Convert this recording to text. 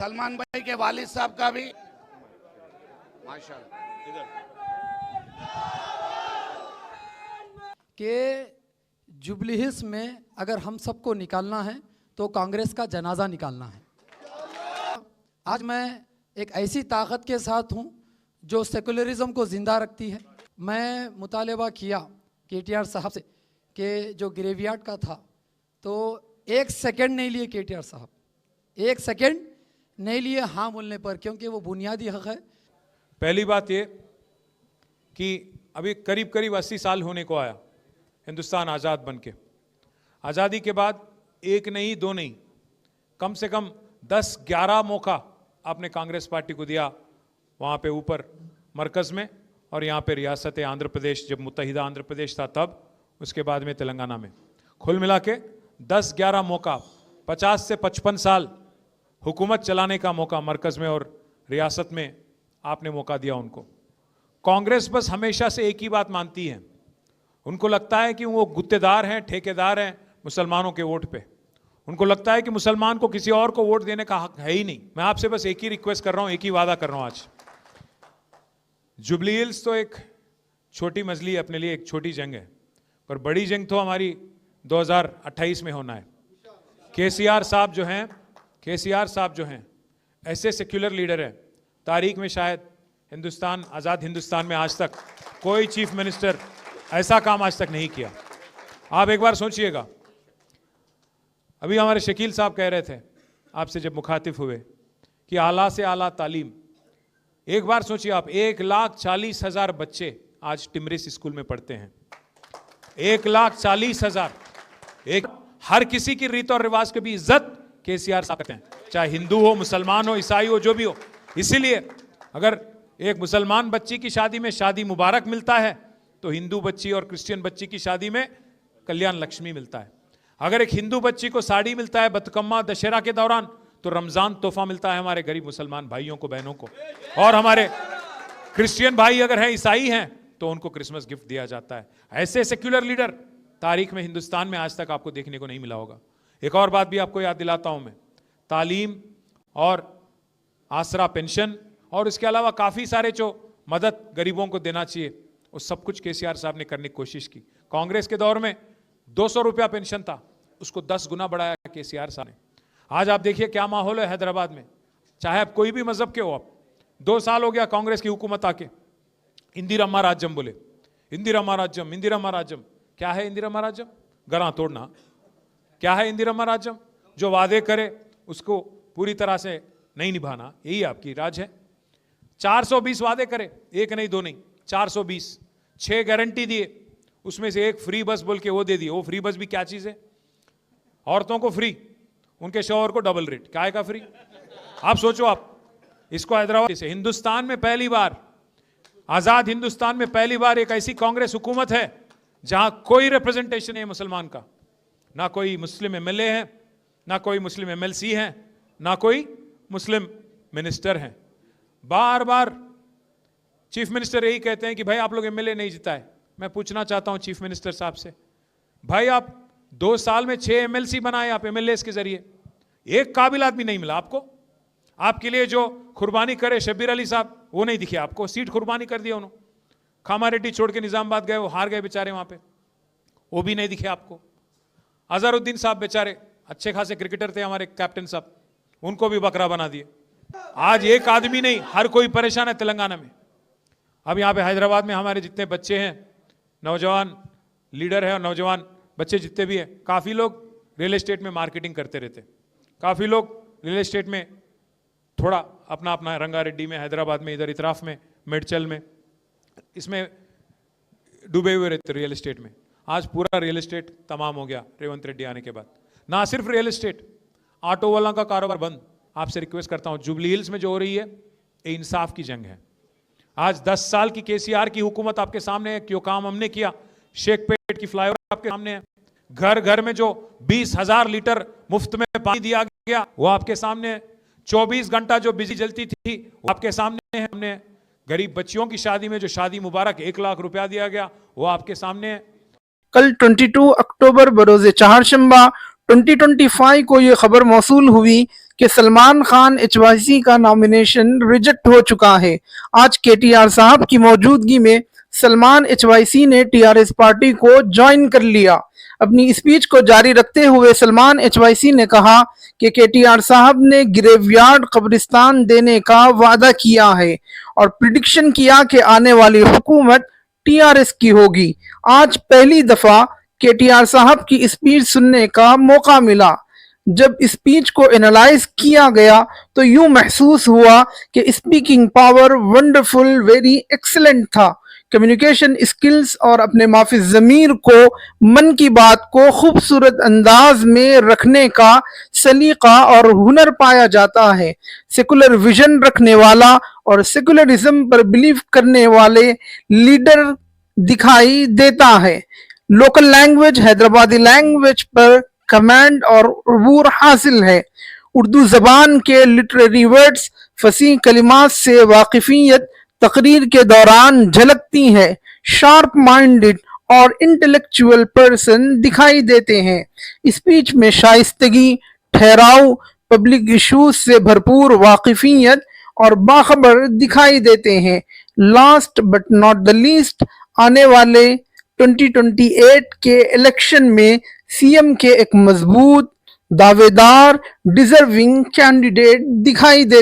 सलमान भाई के वालिद साहब का भी माशाल्लाह कि जुबली हिल्स में अगर हम सबको निकालना है तो कांग्रेस का जनाजा निकालना है। आज मैं एक ऐसी ताकत के साथ हूं जो सेकुलरिज्म को ज़िंदा रखती है। मैं मुतालबा किया केटीआर साहब से कि जो ग्रेवयार्ड का था तो एक सेकंड नहीं लिए केटीआर साहब, एक सेकंड नहीं लिए हाँ बोलने पर, क्योंकि वो बुनियादी हक है। पहली बात ये कि अभी करीब करीब 80 साल होने को आया हिंदुस्तान आज़ाद बन के। आज़ादी के बाद एक नहीं दो नहीं, कम से कम 10-11 मौका आपने कांग्रेस पार्टी को दिया, वहाँ पे ऊपर मरकज़ में और यहाँ पे रियासत आंध्र प्रदेश, जब मुत्तहिदा आंध्र प्रदेश था तब, उसके बाद में तेलंगाना में। कुल मिला के 10-11 मौका, 50 से 55 साल हुकूमत चलाने का मौका मरकज़ में और रियासत में आपने मौका दिया उनको। कांग्रेस बस हमेशा से एक ही बात मानती है, उनको लगता है कि वो गुत्तेदार हैं, ठेकेदार हैं मुसलमानों के वोट पे। उनको लगता है कि मुसलमान को किसी और को वोट देने का हक है ही नहीं। मैं आपसे बस एक ही रिक्वेस्ट कर रहा हूं, एक ही वादा कर रहा हूं आज। जुबली हिल्स तो एक छोटी मजली अपने लिए, एक छोटी जंग है, पर बड़ी जंग तो हमारी 2028 में होना है। केसीआर साहब जो हैं ऐसे सेक्युलर लीडर हैं, तारीख में शायद हिंदुस्तान, आज़ाद हिंदुस्तान में आज तक कोई चीफ मिनिस्टर ऐसा काम आज तक नहीं किया। आप एक बार सोचिएगा, अभी हमारे शकील साहब कह रहे थे आपसे जब मुखातिब हुए कि आला से आला तालीम। एक बार सोचिए आप, 1,40,000 बच्चे आज टिमरिस स्कूल में पढ़ते हैं। 1,40,000। एक हर किसी की रीत और रिवाज की भी इज्जत केसीआर साहब करते हैं, चाहे हिंदू हो, मुसलमान हो, ईसाई हो, जो भी हो। इसीलिए अगर एक मुसलमान बच्ची की शादी में शादी मुबारक मिलता है तो हिंदू बच्ची और क्रिश्चियन बच्ची की शादी में कल्याण लक्ष्मी मिलता है। अगर एक हिंदू बच्ची को साड़ी मिलता है बतकम्मा दशहरा के दौरान तो रमजान तोहफा मिलता है हमारे गरीब मुसलमान भाइयों को, बहनों को। और हमारे क्रिश्चियन भाई अगर हैं, ईसाई हैं, तो उनको क्रिसमस गिफ्ट दिया जाता है। ऐसे सेक्युलर लीडर तारीख में हिंदुस्तान में आज तक आपको देखने को नहीं मिला होगा। एक और बात भी आपको याद दिलाता हूं मैं, तालीम और आसरा पेंशन और इसके अलावा काफ़ी सारे जो मदद गरीबों को देना चाहिए, वो सब कुछ केसीआर साहब ने करने की कोशिश की। कांग्रेस के दौर में 200 रुपया पेंशन था, उसको 10 गुना बढ़ाया केसीआर साहब ने। आज आप देखिए क्या माहौल है हैदराबाद में, चाहे आप कोई भी मजहब के हो। आप 2 साल हो गया कांग्रेस की हुकूमत आके, इंदिरम्मा राज्यम बोले, इंदिरम्मा राज्यम, इंदिरम्मा राज्यम। क्या है इंदिरम्मा राज्यम? गला तोड़ना। क्या है इंदिरम्मा राज्यम? जो वादे करे उसको पूरी तरह से नहीं निभाना, यही आपकी राज है। 420 वादे करे, एक नहीं दो नहीं, 420। 6 गारंटी दिए, उसमें से एक फ्री बस बोल के वो दे दिए। वो फ्री बस भी क्या चीज है? औरतों को फ्री, उनके शौहर को डबल रेट। क्या का फ्री? आप सोचो, आप इसको हैदराबाद से हिंदुस्तान में पहली बार, आजाद हिंदुस्तान में पहली बार एक ऐसी कांग्रेस हुकूमत है जहां कोई रिप्रेजेंटेशन है मुसलमान का। ना कोई मुस्लिम एमएलए है, ना कोई मुस्लिम एमएलसी है, ना कोई मुस्लिम मिनिस्टर हैं। बार बार चीफ मिनिस्टर यही कहते हैं कि भाई आप लोग एमएलए नहीं जिताए। मैं पूछना चाहता हूं चीफ मिनिस्टर साहब से, भाई आप 2 साल में 6 एमएलसी बनाए आप एमएलए के जरिए, एक काबिल आदमी नहीं मिला आपको। आपके लिए जो कुर्बानी करे शब्बीर अली साहब, वो नहीं दिखे आपको। सीट कुर्बानी कर दिया उन्होंने, खामारेड्डी छोड़ के निजामाबाद गए, वो हार गए बेचारे वहां पे, वो भी नहीं दिखे आपको। अजहरुद्दीन साहब बेचारे अच्छे खासे क्रिकेटर थे हमारे कैप्टन साहब, उनको भी बकरा बना दिए। आज एक आदमी नहीं, हर कोई परेशान है तेलंगाना में। अब यहाँ पे हैदराबाद में हमारे जितने बच्चे हैं, नौजवान लीडर है और नौजवान बच्चे जितने भी हैं, काफ़ी लोग रियल एस्टेट में मार्केटिंग करते रहते, काफ़ी लोग रियल एस्टेट में थोड़ा अपना अपना रंगारेड्डी में, हैदराबाद में, इधर इतराफ में, मेडचल में, इसमें डूबे हुए रहते रियल एस्टेट में। आज पूरा रियल एस्टेट तमाम हो गया रेवंत रेड्डी आने के बाद। ना सिर्फ रियल एस्टेट, ऑटो वाला का कारोबार बंद। आपसे रिक्वेस्ट करता हूं, जुबली हिल्स में जो हो रही है ये इंसाफ की जंग है। आज 10 साल की केसीआर की हुकूमत आपके सामने है, क्यों काम हमने किया। शेखपेट की फ्लाईओवर आपके सामने है, घर घर में जो 20,000 लीटर मुफ्त में पानी दिया गया वो आपके सामने है। 24 घंटा जो बिजली जलती थी वो आपके सामने है। हमने गरीब बच्चियों की शादी में जो शादी मुबारक 1 लाख रुपया दिया गया वो आपके सामने है। कल 22 अक्टूबर बरोज़े चहारशंबा 2025 को ये खबर मौसूल हुई कि सलमान खान HYC का नॉमिनेशन रिजेक्ट हो चुका है। आज KTR साहब की मौजूदगी में सलमान HYC ने TRS पार्टी को ज्वाइन कर लिया। अपनी स्पीच को जारी रखते हुए सलमान HYC ने कहा कि KTR साहब ने ग्रेवयार्ड कब्रिस्तान देने का वादा किया है और प्रिडिक्शन किया कि आने वाली हुकूमत TRS की होगी। आज पहली दफा KTR साहब की स्पीच सुनने का मौका मिला। जब स्पीच को एनालाइज किया गया तो यूं महसूस हुआ कि speaking power wonderful, very excellent था। कम्युनिकेशन स्किल्स और अपने माफी ज़मीर को, मन की बात को खूबसूरत अंदाज में रखने का सलीका और हुनर पाया जाता है। सेकुलर विजन रखने वाला और सेकुलरिज्म पर बिलीव करने वाले लीडर दिखाई देता है। लोकल लैंग्वेज हैदराबादी लैंग्वेज पर कमांड और अबूर हासिल है। उर्दू जबान के लिटरेरी वर्ड्स, फसी कलिमात से वाकिफियत तकरीर के दौरान झलकती है। शार्प माइंडेड और इंटेलेक्चुअल पर्सन दिखाई देते हैं। स्पीच में शाइस्तगी, ठहराव, पब्लिक इश्यूज से भरपूर वाकिफियत और बाखबर दिखाई देते हैं। Last but not the least, आने वाले 2028 के इलेक्शन में CM के एक मजबूत, दावेदार, डिजर्विंग कैंडिडेट दिखाई देते